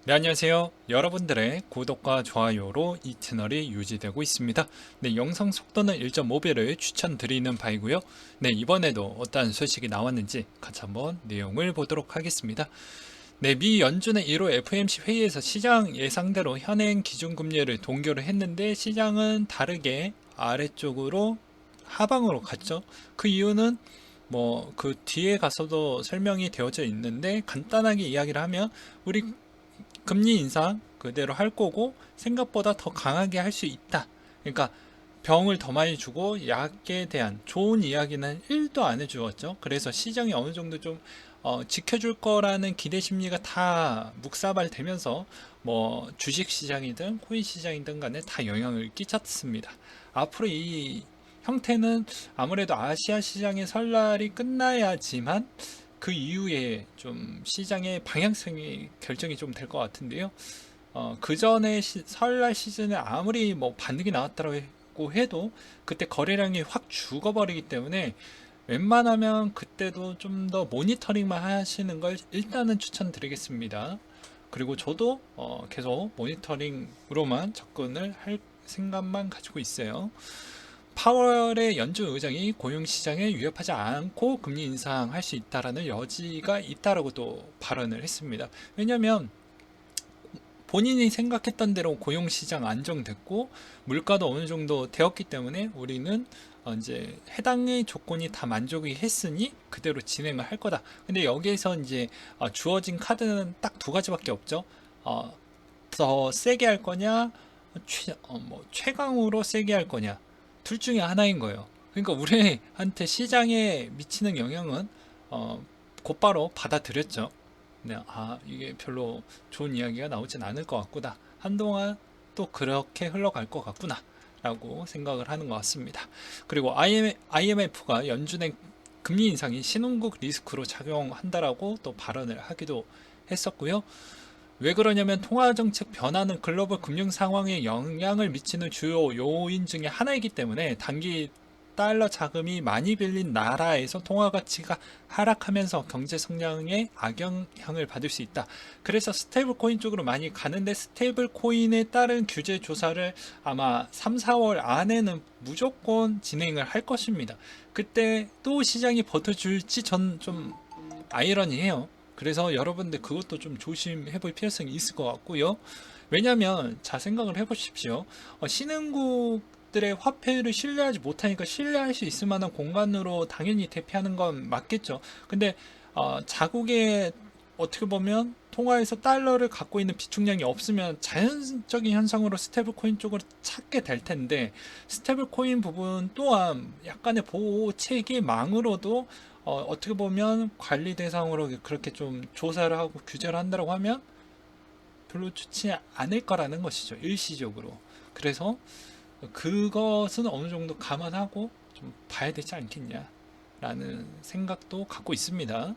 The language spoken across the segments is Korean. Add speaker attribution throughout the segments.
Speaker 1: 네, 안녕하세요. 여러분들의 구독과 좋아요로 이 채널이 유지되고 있습니다. 네, 영상 속도는 1.5배를 추천드리는 바이고요. 네, 이번에도 어떤 소식이 나왔는지 같이 한번 내용을 보도록 하겠습니다. 네, 미 연준의 1호 FOMC 회의에서 시장 예상대로 현행 기준금리를 동결을 했는데 시장은 다르게 아래쪽으로 하방으로 갔죠. 그 이유는 그 뒤에 가서도 설명이 되어져 있는데 간단하게 이야기를 하면 우리 금리 인상 그대로 할 거고 생각보다 더 강하게 할 수 있다. 그러니까 병을 더 많이 주고 약에 대한 좋은 이야기는 1도 안 해주었죠. 그래서 시장이 어느 정도 좀 지켜줄 거라는 기대 심리가 다 묵사발되면서 주식 시장이든 코인 시장이든 간에 다 영향을 끼쳤습니다. 앞으로 이 형태는 아무래도 아시아 시장의 설날이 끝나야지만 그 이후에 좀 시장의 방향성이 결정이 좀 될 것 같은데요. 그 전에 설날 시즌에 아무리 반등이 나왔다고 해도 그때 거래량이 확 죽어버리기 때문에 웬만하면 그때도 좀 더 모니터링만 하시는 걸 일단은 추천드리겠습니다. 그리고 저도 계속 모니터링으로만 접근을 할 생각만 가지고 있어요. 파월의 연준 의장이 고용시장에 위협하지 않고 금리 인상할 수 있다라는 여지가 있다라고 또 발언을 했습니다. 왜냐하면 본인이 생각했던 대로 고용시장 안정됐고 물가도 어느 정도 되었기 때문에 우리는 이제 해당의 조건이 다 만족이 했으니 그대로 진행을 할 거다. 근데 여기에서 이제 주어진 카드는 딱 두 가지밖에 없죠. 어, 더 세게 할 거냐, 최강으로 세게 할 거냐. 둘 중에 하나인 거예요. 그러니까 우리한테 시장에 미치는 영향은 어, 곧바로 받아들였죠. 네, 이게 별로 좋은 이야기가 나오진 않을 것 같구나. 한동안 또 그렇게 흘러갈 것 같구나. 라고 생각을 하는 것 같습니다. 그리고 IMF가 연준의 금리 인상이 신흥국 리스크로 작용한다라고 또 발언을 하기도 했었고요. 왜 그러냐면 통화정책 변화는 글로벌 금융 상황에 영향을 미치는 주요 요인 중에 하나이기 때문에 단기 달러 자금이 많이 빌린 나라에서 통화 가치가 하락하면서 경제 성장에 악영향을 받을 수 있다. 그래서 스테이블 코인 쪽으로 많이 가는데 스테이블 코인에 따른 규제 조사를 아마 3, 4월 안에는 무조건 진행을 할 것입니다. 그때 또 시장이 버텨줄지 전 좀 아이러니해요. 그래서 여러분들 그것도 좀 조심해 볼 필요성이 있을 것 같고요. 왜냐면 자 생각을 해보십시오. 신흥국들의 화폐를 신뢰하지 못하니까 신뢰할 수 있을 만한 공간으로 당연히 대피하는 건 맞겠죠. 근데 자국의 어떻게 보면 통화에서 달러를 갖고 있는 비축량이 없으면 자연적인 현상으로 스테이블 코인 쪽으로 찾게 될 텐데 스테이블 코인 부분 또한 약간의 보호 체계망으로도 떻게 보면 관리 대상으로 그렇게 좀 조사를 하고 규제를 한다고 하면 별로 좋지 않을 거라는 것이죠. 일시적으로. 그래서 그것은 어느 정도 감안하고 좀 봐야 되지 않겠냐라는 생각도 갖고 있습니다.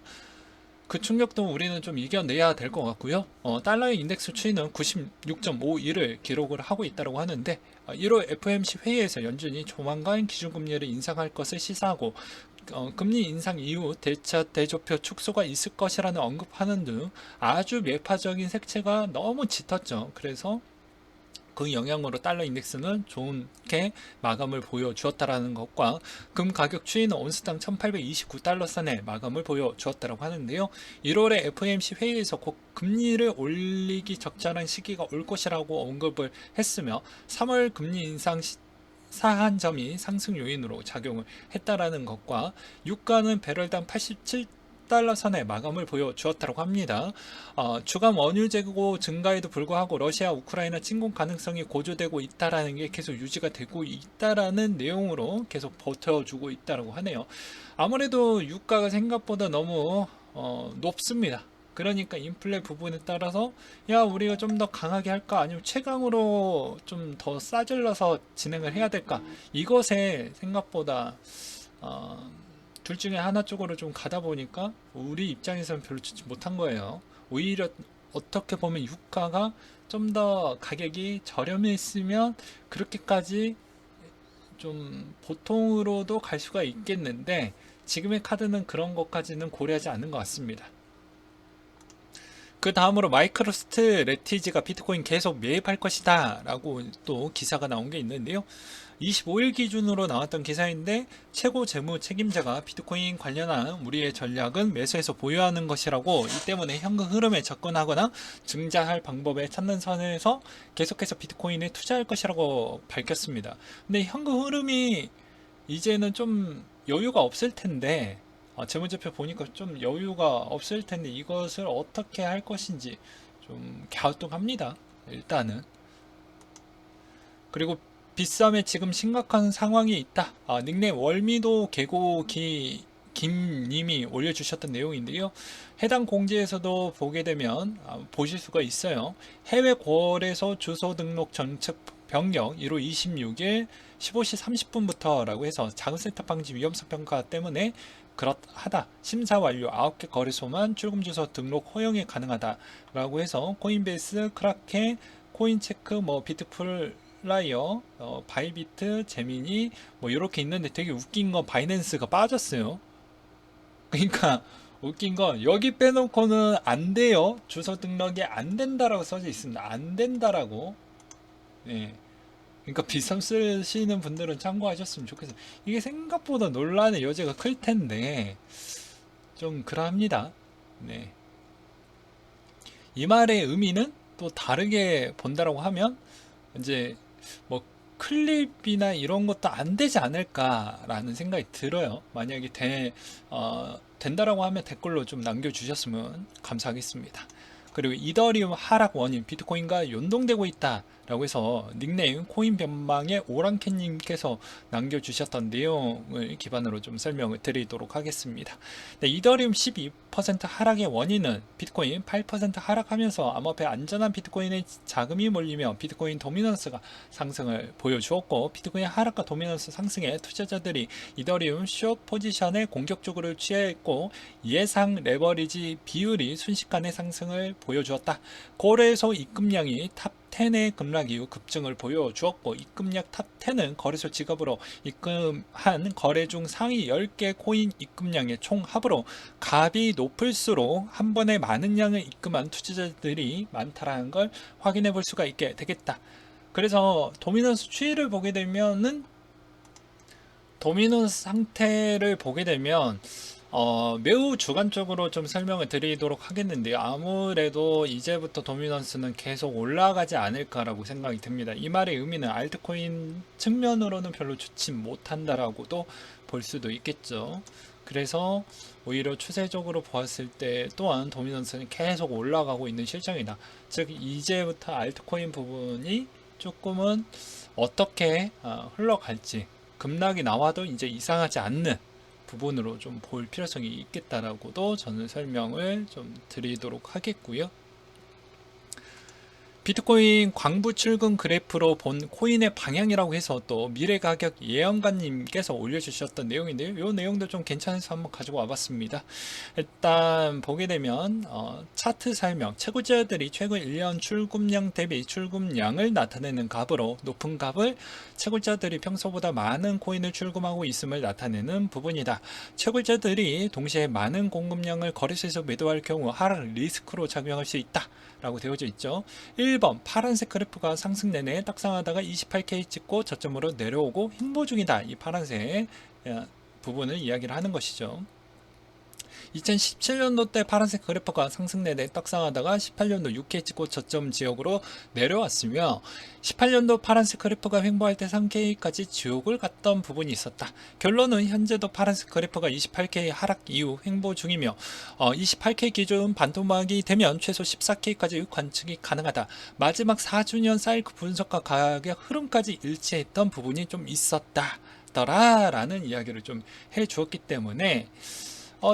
Speaker 1: 그 충격도 우리는 좀 이겨내야 될 것 같고요. 달러의 인덱스 추이는 96.51을 기록을 하고 있다고 하는데 1월 FOMC 회의에서 연준이 조만간 기준금리를 인상할 것을 시사하고 금리 인상 이후 대차 대조표 축소가 있을 것이라는 언급하는 등 아주 매파적인 색채가 너무 짙었죠. 그래서 그 영향으로 달러 인덱스는 좋게 마감을 보여주었다라는 것과 금 가격 추이는 온스당 1829달러 선에 마감을 보여주었다고 하는데요. 1월에 FOMC 회의에서 곧 금리를 올리기 적절한 시기가 올 것이라고 언급을 했으며 3월 금리 인상 사한 점이 상승 요인으로 작용을 했다라는 것과 유가는 배럴당 87달러 선에 마감을 보여주었다고 합니다. 주간 원유 재고 증가에도 불구하고 러시아 우크라이나 침공 가능성이 고조되고 있다라는 게 계속 유지가 되고 있다라는 내용으로 계속 버텨주고 있다라고 하네요. 아무래도 유가가 생각보다 너무 높습니다. 그러니까 인플레 부분에 따라서 야 우리가 좀 더 강하게 할까 아니면 최강으로 좀 더 싸질러서 진행을 해야 될까 이것에 생각보다 어, 둘 중에 하나 쪽으로 좀 가다 보니까 우리 입장에서는 별로 좋지 못한 거예요. 오히려 어떻게 보면 유가가 좀 더 가격이 저렴했으면 그렇게까지 좀 보통으로도 갈 수가 있겠는데 지금의 카드는 그런 것까지는 고려하지 않는 것 같습니다. 그 다음으로 마이크로스트래티지가 비트코인 계속 매입할 것이다 라고 또 기사가 나온 게 있는데요. 25일 기준으로 나왔던 기사인데, 최고 재무 책임자가 비트코인 관련한 우리의 전략은 매수해서 보유하는 것이라고, 이 때문에 현금 흐름에 접근하거나 증자할 방법을 찾는 선에서 계속해서 비트코인에 투자할 것이라고 밝혔습니다. 근데 현금 흐름이 이제는 좀 여유가 없을 텐데, 재무제표 보니까 좀 여유가 없을 텐데 이것을 어떻게 할 것인지 좀 갸우뚱합니다. 일단은. 그리고 비싸움에 지금 심각한 상황이 있다. 닉네임 월미도 개고기 김님이 올려주셨던 내용인데요. 해당 공지에서도 보게 되면 보실 수가 있어요. 해외 거래소 주소 등록 정책 변경 1월 26일 15시 30분부터라고 해서 자금 세탁 방지 위험성 평가 때문에 그렇하다. 심사 완료 9개 거래소만 출금 주소 등록 허용이 가능하다라고 해서 코인베이스, 크라켄, 코인체크, 뭐 비트풀 라이어, 바이비트, 제미니 뭐 이렇게 있는데, 되게 웃긴 건 바이낸스가 빠졌어요. 그러니까 웃긴 건 여기 빼놓고는 안 돼요. 주소 등록이 안 된다라고 써져 있습니다. 안 된다라고. 네. 그러니까 비썸 쓰시는 분들은 참고하셨으면 좋겠어요. 이게 생각보다 논란의 여지가 클 텐데 좀 그러합니다. 네. 이 말의 의미는 또 다르게 본다라고 하면, 이제 뭐 클립이나 이런 것도 안 되지 않을까라는 생각이 들어요. 만약에 된다라고 하면 댓글로 좀 남겨주셨으면 감사하겠습니다. 그리고 이더리움 하락 원인 비트코인과 연동되고 있다 라고 해서 닉네임 코인 변방의 오랑캐님께서 남겨주셨던 내용을 기반으로 좀 설명을 드리도록 하겠습니다. 네, 이더리움 12% 하락의 원인은 비트코인 8% 하락하면서 암호화폐 안전한 비트코인의 자금이 몰리며 비트코인 도미넌스가 상승을 보여주었고, 비트코인 하락과 도미넌스 상승에 투자자들이 이더리움 숏 포지션에 공격적으로 취했고, 예상 레버리지 비율이 순식간에 상승을 보여주었다. 거래소 입금량이 탑 10의 급락 이후 급증을 보여주었고, 입금량 탑 10은 거래소 지갑으로 입금한 거래 중 상위 10개 코인 입금량의 총 합으로 값이 높을수록 한 번에 많은 양을 입금한 투자자들이 많다라는 걸 확인해 볼 수가 있게 되겠다. 그래서 도미넌스 추이를 보게 되면은, 도미넌스 상태를 보게 되면 매우 주관적으로 좀 설명을 드리도록 하겠는데요. 아무래도 이제부터 도미넌스는 계속 올라가지 않을까라고 생각이 듭니다. 이 말의 의미는 알트코인 측면으로는 별로 좋지 못한다라고도 볼 수도 있겠죠. 그래서 오히려 추세적으로 보았을 때 또한 도미넌스는 계속 올라가고 있는 실정이다. 즉 이제부터 알트코인 부분이 조금은 어떻게 흘러갈지, 급락이 나와도 이제 이상하지 않는 부분으로 좀 볼 필요성이 있겠다라고도 저는 설명을 좀 드리도록 하겠고요. 비트코인 광부 출금 그래프로 본 코인의 방향이라고 해서 또 미래가격 예언가님께서 올려주셨던 내용인데요. 이 내용도 좀 괜찮아서 한번 가지고 와봤습니다. 일단 보게 되면 차트 설명, 채굴자들이 최근 1년 출금량 대비 출금량을 나타내는 값으로 높은 값을 채굴자들이 평소보다 많은 코인을 출금하고 있음을 나타내는 부분이다. 채굴자들이 동시에 많은 공급량을 거래소에서 매도할 경우 하락 리스크로 작용할 수 있다 라고 되어져 있죠. 1번 파란색 그래프가 상승 내내 떡상하다가 28K 찍고 저점으로 내려오고 횡보 중이다. 이 파란색 부분을 이야기를 하는 것이죠. 2017년도 때 파란색 그래프가 상승 내내 떡상하다가 18년도 6K 찍고 저점 지역으로 내려왔으며, 18년도 파란색 그래프가 횡보할 때 3K까지 지옥을 갔던 부분이 있었다. 결론은 현재도 파란색 그래프가 28K 하락 이후 횡보 중이며 28K 기준 반토막이 되면 최소 14K까지 관측이 가능하다. 마지막 4주년 사이클 분석과 가격 흐름까지 일치했던 부분이 좀 있었다 라는 이야기를 좀 해주었기 때문에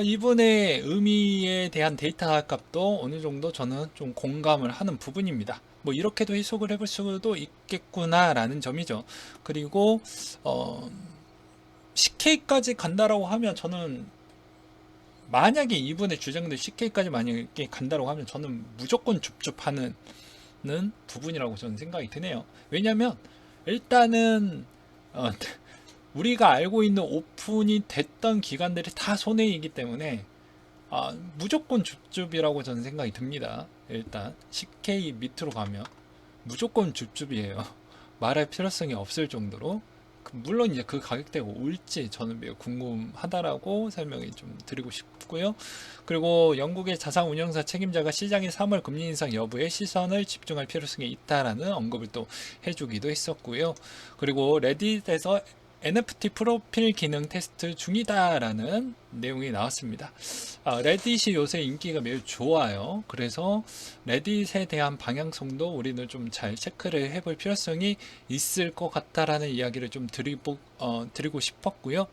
Speaker 1: 이분의 의미에 대한 데이터 값도 어느 정도 저는 좀 공감을 하는 부분입니다. 뭐 이렇게도 해석을 해볼 수도 있겠구나라는 점이죠. 그리고 10K까지 간다라고 하면, 저는 만약에 이분의 주장들 10K까지 만약에 간다라고 하면 저는 무조건 줍줍하는 부분이라고 저는 생각이 드네요. 왜냐면 일단은 우리가 알고 있는 오픈이 됐던 기관들이 다 손해이기 때문에 무조건 줍줍이라고 저는 생각이 듭니다. 일단 10K 밑으로 가면 무조건 줍줍이에요. 말할 필요성이 없을 정도로. 물론 이제 그 가격대가 올지 저는 매우 궁금하다라고 설명을 좀 드리고 싶고요. 그리고 영국의 자산 운용사 책임자가 시장의 3월 금리 인상 여부에 시선을 집중할 필요성이 있다라는 언급을 또 해주기도 했었고요. 그리고 레딧에서 NFT 프로필 기능 테스트 중이다라는 내용이 나왔습니다. 레딧이 요새 인기가 매우 좋아요. 그래서 레딧에 대한 방향성도 우리는 좀 잘 체크를 해볼 필요성이 있을 것 같다라는 이야기를 좀 드리고 싶었고요.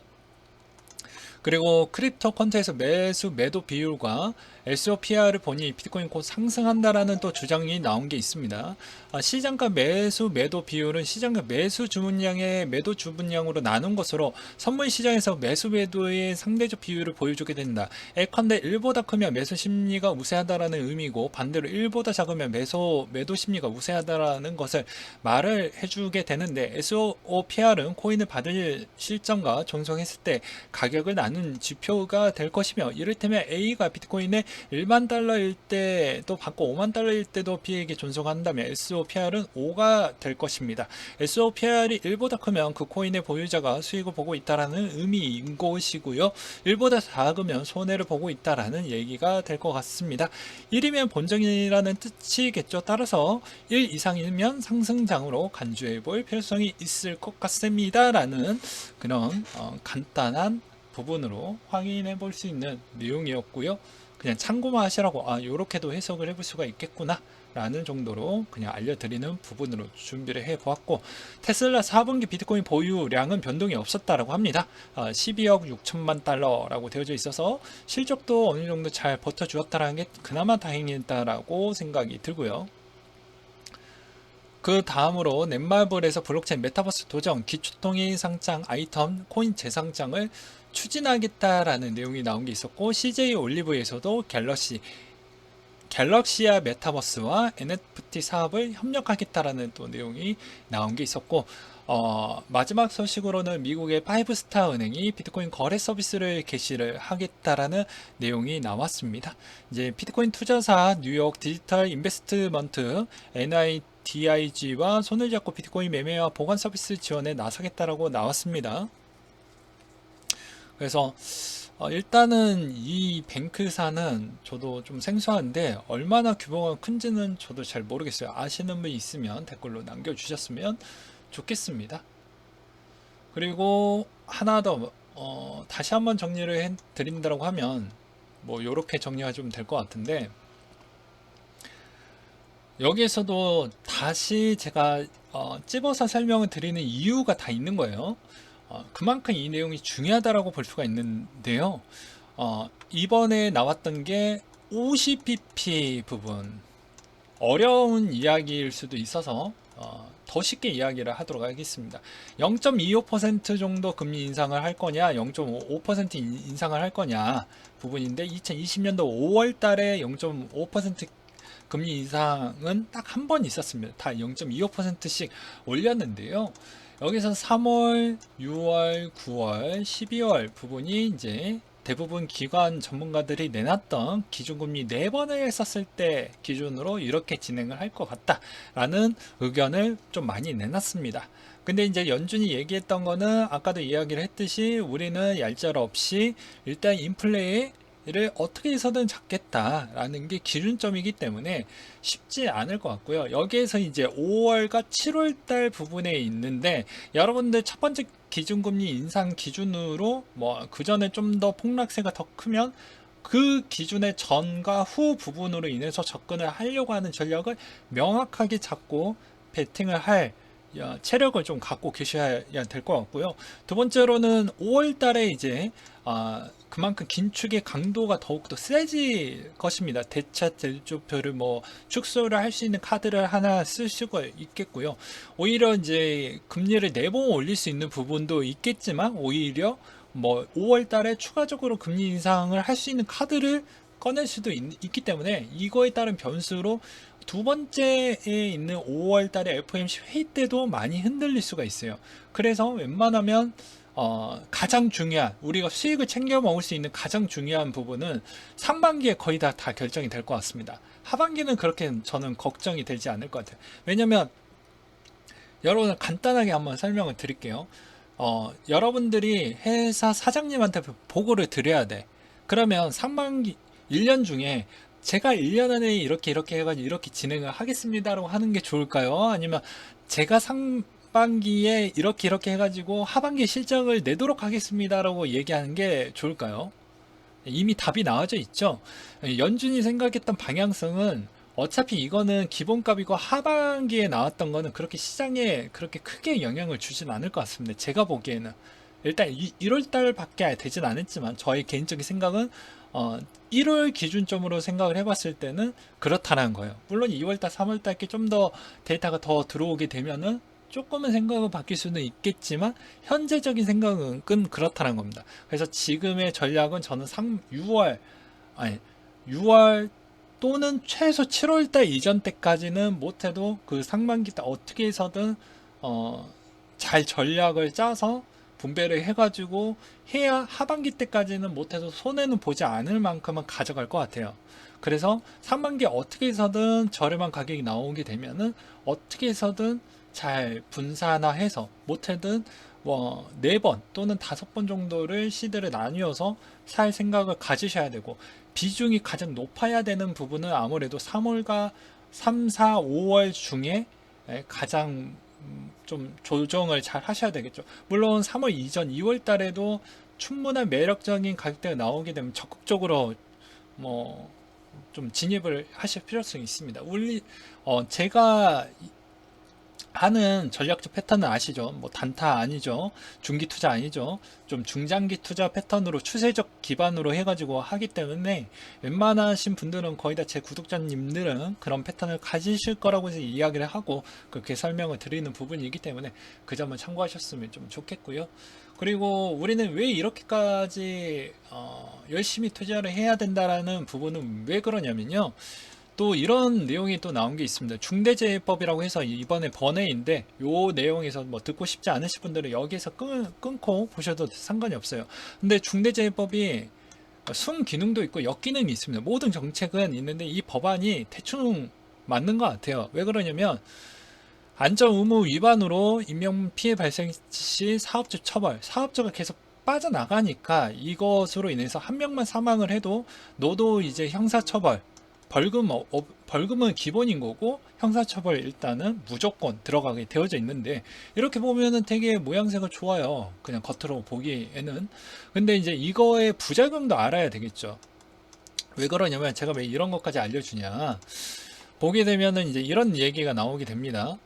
Speaker 1: 그리고 크립토 펀드에서 매수 매도 비율과 SOPR을 보니 비트코인 곧 상승한다라는 또 주장이 나온 게 있습니다. 시장가 매수 매도 비율은 시장가 매수 주문량의 매도 주문량으로 나눈 것으로 선물 시장에서 매수 매도의 상대적 비율을 보여주게 된다. 예컨대 1보다 크면 매수 심리가 우세하다라는 의미고 반대로 1보다 작으면 매도 심리가 우세하다라는 것을 말을 해주게 되는데 SOPR은 코인을 받을 실정과 존속했을 때 가격을 나눈 지표가 될 것이며 이를테면 A가 비트코인의 1만 달러일 때도 받고 5만 달러일 때도 B에게 존속한다면 SOPR은 5가 될 것입니다. SOPR이 1보다 크면 그 코인의 보유자가 수익을 보고 있다라는 의미인 것이고요. 1보다 작으면 손해를 보고 있다라는 얘기가 될 것 같습니다. 1이면 본정이라는 뜻이겠죠. 따라서 1 이상이면 상승장으로 간주해 볼 필요성이 있을 것 같습니다. 라는 그런 간단한 부분으로 확인해 볼 수 있는 내용이었고요. 그냥 참고만 하시라고 요렇게도 해석을 해볼 수가 있겠구나 라는 정도로 그냥 알려드리는 부분으로 준비를 해 보았고, 테슬라 4분기 비트코인 보유량은 변동이 없었다라고 합니다. 12억 6천만 달러라고 되어져 있어서 실적도 어느 정도 잘 버텨주었다라는 게 그나마 다행이다라고 생각이 들고요. 그 다음으로 넷마블에서 블록체인 메타버스 도전 기초통일 상장 아이템 코인 재상장을 추진하겠다라는 내용이 나온 게 있었고, CJ 올리브에서도 갤럭시아 메타버스와 NFT 사업을 협력하겠다라는 또 내용이 나온 게 있었고, 마지막 소식으로는 미국의 파이브스타 은행이 비트코인 거래 서비스를 개시를 하겠다라는 내용이 나왔습니다. 이제 비트코인 투자사 뉴욕 디지털 인베스트먼트 NIDIG와 손을 잡고 비트코인 매매와 보관 서비스 지원에 나서겠다라고 나왔습니다. 그래서 일단은 이 뱅크사는 저도 좀 생소한데 얼마나 규모가 큰지는 저도 잘 모르겠어요. 아시는 분 있으면 댓글로 남겨주셨으면 좋겠습니다. 그리고 하나 더 다시 한번 정리를 해드린다고 하면 뭐 이렇게 정리가 좀 될 것 같은데, 여기에서도 다시 제가 찝어서 설명을 드리는 이유가 다 있는 거예요. 그만큼 이 내용이 중요하다라고 볼 수가 있는데요. 이번에 나왔던 게 OCPP 부분, 어려운 이야기일 수도 있어서 더 쉽게 이야기를 하도록 하겠습니다. 0.25% 정도 금리 인상을 할 거냐, 0.5% 인상을 할 거냐 부분인데, 2020년도 5월 달에 0.5% 금리 인상은 딱 한 번 있었습니다. 다 0.25%씩 올렸는데요. 여기서 3월, 6월, 9월, 12월 부분이 이제 대부분 기관 전문가들이 내놨던 기준금리 4번을 썼을 때 기준으로 이렇게 진행을 할 것 같다라는 의견을 좀 많이 내놨습니다. 근데 이제 연준이 얘기했던 거는 아까도 이야기를 했듯이 우리는 얄짤없이 일단 인플레 를 어떻게 해서든 잡겠다라는 게 기준점이기 때문에 쉽지 않을 것 같고요. 여기에서 이제 5월과 7월 달 부분에 있는데, 여러분들 첫 번째 기준금리 인상 기준으로 뭐 그 전에 좀 더 폭락세가 더 크면 그 기준의 전과 후 부분으로 인해서 접근을 하려고 하는 전략을 명확하게 잡고 베팅을 할 체력을 좀 갖고 계셔야 될 것 같고요. 두 번째로는 5월 달에 이제 그만큼 긴축의 강도가 더욱더 세질 것입니다. 대차 대조표를 뭐 축소를 할 수 있는 카드를 하나 쓸 수가 있겠고요. 오히려 이제 금리를 4번 올릴 수 있는 부분도 있겠지만, 오히려 뭐 5월 달에 추가적으로 금리 인상을 할 수 있는 카드를 꺼낼 수도 있기 때문에, 이거에 따른 변수로 두 번째에 있는 5월 달에 FOMC 회의 때도 많이 흔들릴 수가 있어요. 그래서 웬만하면 가장 중요한, 우리가 수익을 챙겨 먹을 수 있는 가장 중요한 부분은 상반기에 거의 다 결정이 될 것 같습니다. 하반기는 그렇게 저는 걱정이 되지 않을 것 같아요. 왜냐면 여러분 간단하게 한번 설명을 드릴게요. 여러분들이 회사 사장님한테 보고를 드려야 돼. 그러면 상반기 1년 중에 제가 1년 안에 이렇게 해가지고 이렇게 진행을 하겠습니다라고 하는 게 좋을까요? 아니면 제가 상반기에 이렇게 해가지고 하반기 실적을 내도록 하겠습니다라고 얘기하는 게 좋을까요? 이미 답이 나와져 있죠. 연준이 생각했던 방향성은 어차피 이거는 기본값이고 하반기에 나왔던 거는 그렇게 시장에 그렇게 크게 영향을 주진 않을 것 같습니다. 제가 보기에는 일단 1월 달밖에 되진 않았지만 저의 개인적인 생각은 1월 기준점으로 생각을 해봤을 때는 그렇다는 거예요. 물론 2월 달, 3월 달께 좀 더 데이터가 더 들어오게 되면은 조금은 생각은 바뀔 수는 있겠지만 현재적인 생각은 그렇다는 겁니다. 그래서 지금의 전략은 저는 6월 또는 최소 7월 달 이전 때까지는 못해도 그 상반기 때 어떻게 해서든 잘 전략을 짜서 분배를 해가지고 해야 하반기 때까지는 못해도 손해는 보지 않을 만큼은 가져갈 것 같아요. 그래서 상반기에 어떻게 해서든 저렴한 가격이 나오게 되면은 어떻게 해서든 잘 분산화해서 못해든 뭐 4번 또는 5번 정도를 시드를 나뉘어서 살 생각을 가지셔야 되고, 비중이 가장 높아야 되는 부분은 아무래도 3월과 3, 4, 5월 중에 가장 좀 조정을 잘 하셔야 되겠죠. 물론 3월 이전 2월 달에도 충분한 매력적인 가격대가 나오게 되면 적극적으로 뭐 좀 진입을 하실 필요성이 있습니다. 제가 하는 전략적 패턴은 아시죠? 뭐 단타 아니죠. 중기 투자 아니죠. 좀 중장기 투자 패턴으로 추세적 기반으로 해가지고 하기 때문에 웬만하신 분들은 거의 다 제 구독자님들은 그런 패턴을 가지실 거라고 해서 이야기를 하고 그렇게 설명을 드리는 부분이기 때문에 그 점을 참고하셨으면 좀 좋겠고요. 그리고 우리는 왜 이렇게까지 열심히 투자를 해야 된다라는 부분은 왜 그러냐면요. 또 이런 내용이 또 나온 게 있습니다. 중대재해법이라고 해서 이번에 번외인데 요 내용에서 뭐 듣고 싶지 않으신 분들은 여기에서 끊고 보셔도 상관이 없어요. 근데 중대재해법이 순기능도 있고 역기능이 있습니다. 모든 정책은 있는데 이 법안이 대충 맞는 것 같아요. 왜 그러냐면 안전 의무 위반으로 인명피해 발생 시 사업주 처벌, 사업주가 계속 빠져나가니까 이것으로 인해서 한 명만 사망을 해도 너도 이제 형사처벌, 벌금은 기본인 거고 형사처벌 일단은 무조건 들어가게 되어져 있는데, 이렇게 보면은 되게 모양새가 좋아요. 그냥 겉으로 보기에는. 근데 이제 이거의 부작용도 알아야 되겠죠. 왜 그러냐면 제가 왜 이런 것까지 알려주냐. 보게 되면은 이제 이런 얘기가 나오게 됩니다.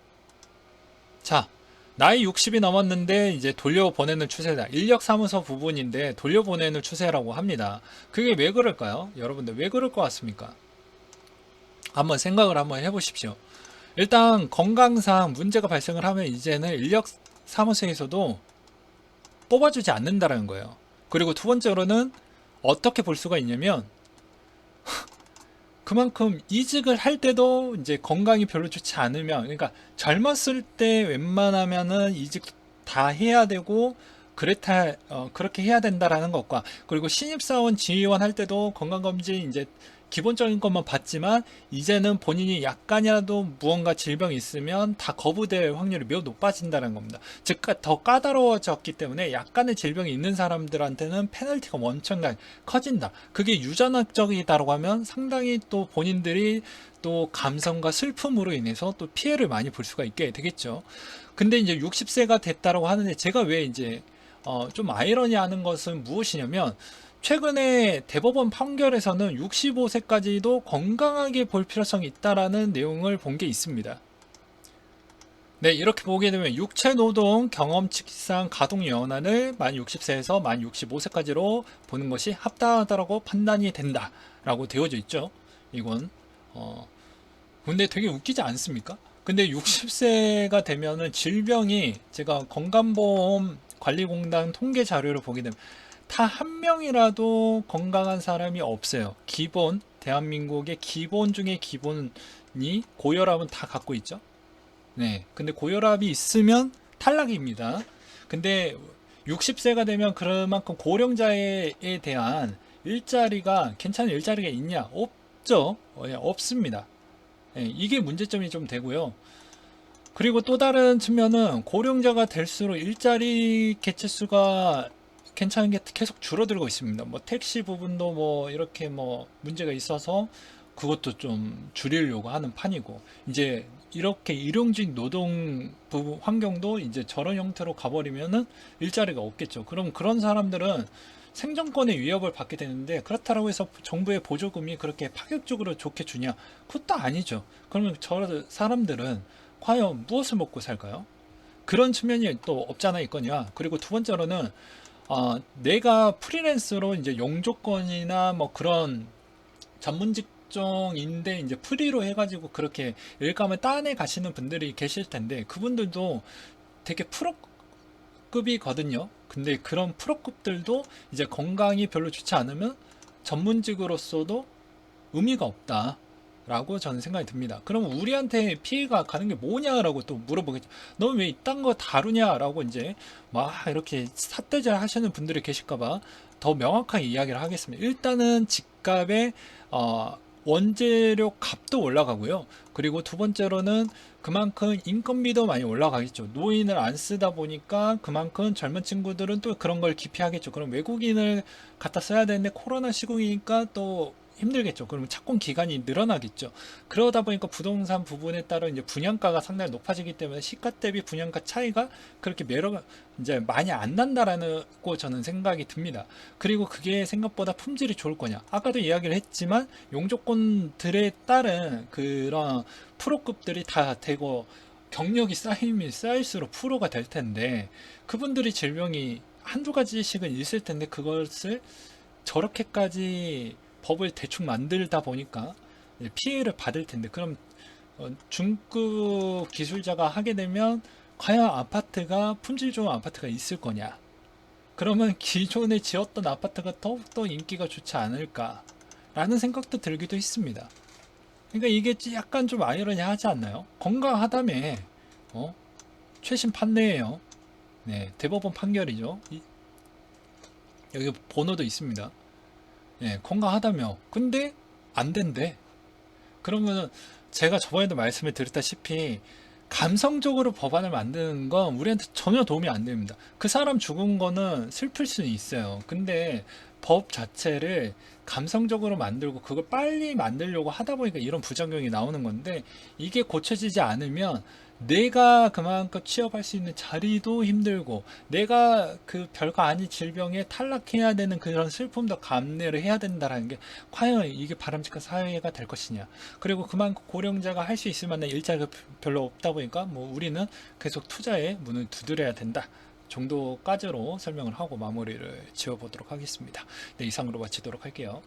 Speaker 1: 자, 나이 60이 넘었는데 이제 돌려보내는 추세다. 인력사무소 부분인데 돌려보내는 추세라고 합니다. 그게 왜 그럴까요? 여러분들 왜 그럴 것 같습니까? 한번 생각을 한번 해보십시오. 일단 건강상 문제가 발생을 하면 이제는 인력사무소에서도 뽑아주지 않는다는 거예요. 그리고 두 번째로는 어떻게 볼 수가 있냐면 그만큼 이직을 할 때도 이제 건강이 별로 좋지 않으면, 그러니까 젊었을 때 웬만하면은 이직 다 해야 되고 그렇게 해야 된다라는 것과, 그리고 신입사원 지원할 때도 건강검진 이제 기본적인 것만 받지만 이제는 본인이 약간이라도 무언가 질병이 있으면 다 거부될 확률이 매우 높아진다는 겁니다. 즉 더 까다로워졌기 때문에 약간의 질병이 있는 사람들한테는 페널티가 엄청나게 커진다. 그게 유전학적이다라고 하면 상당히 또 본인들이 또 감성과 슬픔으로 인해서 또 피해를 많이 볼 수가 있게 되겠죠. 근데 이제 60세가 됐다라고 하는데 제가 왜 이제 좀 아이러니하는 것은 무엇이냐면, 최근에 대법원 판결에서는 65세까지도 건강하게 볼 필요성이 있다라는 내용을 본 게 있습니다. 네, 이렇게 보게 되면 육체노동 경험칙상 가동연한을 만 60세에서 만 65세까지로 보는 것이 합당하다고 판단이 된다라고 되어져 있죠. 이건 근데 되게 웃기지 않습니까? 근데 60세가 되면은 질병이, 제가 건강보험 관리공단 통계 자료를 보게 되면 다 한 명이라도 건강한 사람이 없어요. 기본, 대한민국의 기본 중에 기본이 고혈압은 다 갖고 있죠. 네. 근데 고혈압이 있으면 탈락입니다. 근데 60세가 되면 그만큼 고령자에 대한 일자리가, 괜찮은 일자리가 있냐? 없죠. 없습니다. 이게 문제점이 좀 되고요. 그리고 또 다른 측면은 고령자가 될수록 일자리 개체수가 괜찮은 게 계속 줄어들고 있습니다. 뭐 택시 부분도 뭐 이렇게 뭐 문제가 있어서 그것도 좀 줄이려고 하는 판이고, 이제 이렇게 일용직 노동 부분 환경도 이제 저런 형태로 가버리면은 일자리가 없겠죠. 그럼 그런 사람들은 생존권의 위협을 받게 되는데, 그렇다고 해서 정부의 보조금이 그렇게 파격적으로 좋게 주냐? 그것도 아니죠. 그러면 저 사람들은 과연 무엇을 먹고 살까요? 그런 측면이 또 없잖아 있거냐. 그리고 두 번째로는 내가 프리랜서로 이제 용조건이나 뭐 그런 전문 직종인데 이제 프리로 해가지고 그렇게 일감을 따내 가시는 분들이 계실 텐데, 그분들도 되게 프로급이거든요. 근데 그런 프로급들도 이제 건강이 별로 좋지 않으면 전문직으로서도 의미가 없다 라고 저는 생각이 듭니다. 그럼 우리한테 피해가 가는 게 뭐냐라고 또 물어보겠죠. 너 왜 이딴 거 다루냐라고 이제 막 이렇게 삿대질 하시는 분들이 계실까봐 더 명확하게 이야기를 하겠습니다. 일단은 집값의 원재료 값도 올라가고요. 그리고 두 번째로는 그만큼 인건비도 많이 올라가겠죠. 노인을 안 쓰다 보니까 그만큼 젊은 친구들은 또 그런 걸 기피하겠죠. 그럼 외국인을 갖다 써야 되는데 코로나 시국이니까 또 힘들겠죠. 그러면 착공 기간이 늘어나겠죠. 그러다 보니까 부동산 부분에 따라 이제 분양가가 상당히 높아지기 때문에 시가 대비 분양가 차이가 그렇게 매력 이제 많이 안 난다라고 저는 생각이 듭니다. 그리고 그게 생각보다 품질이 좋을 거냐? 아까도 이야기를 했지만 용조건들에 따른 그런 프로급들이 다 되고 경력이 쌓이면 쌓일수록 프로가 될 텐데, 그분들이 질병이 한두 가지씩은 있을 텐데 그것을 저렇게까지 법을 대충 만들다 보니까 피해를 받을 텐데, 그럼 중급 기술자가 하게 되면 과연 아파트가 품질 좋은 아파트가 있을 거냐? 그러면 기존에 지었던 아파트가 더욱더 인기가 좋지 않을까라는 생각도 들기도 했습니다. 그러니까 이게 약간 좀 아이러니하지 않나요? 건강하다며, 최신 판례예요. 네, 대법원 판결이죠. 여기 번호도 있습니다. 건강하다며. 근데 안 된대. 그러면은 제가 저번에도 말씀을 드렸다시피 감성적으로 법안을 만드는 건 우리한테 전혀 도움이 안 됩니다. 그 사람 죽은 거는 슬플 수는 있어요. 근데 법 자체를 감성적으로 만들고 그걸 빨리 만들려고 하다 보니까 이런 부작용이 나오는 건데, 이게 고쳐지지 않으면 내가 그만큼 취업할 수 있는 자리도 힘들고, 내가 그 별거 아닌 질병에 탈락해야 되는 그런 슬픔도 감내를 해야 된다는 게 과연 이게 바람직한 사회가 될 것이냐. 그리고 그만큼 고령자가 할 수 있을 만한 일자리가 별로 없다 보니까 뭐 우리는 계속 투자에 문을 두드려야 된다 정도까지로 설명을 하고 마무리를 지어보도록 하겠습니다. 네, 이상으로 마치도록 할게요.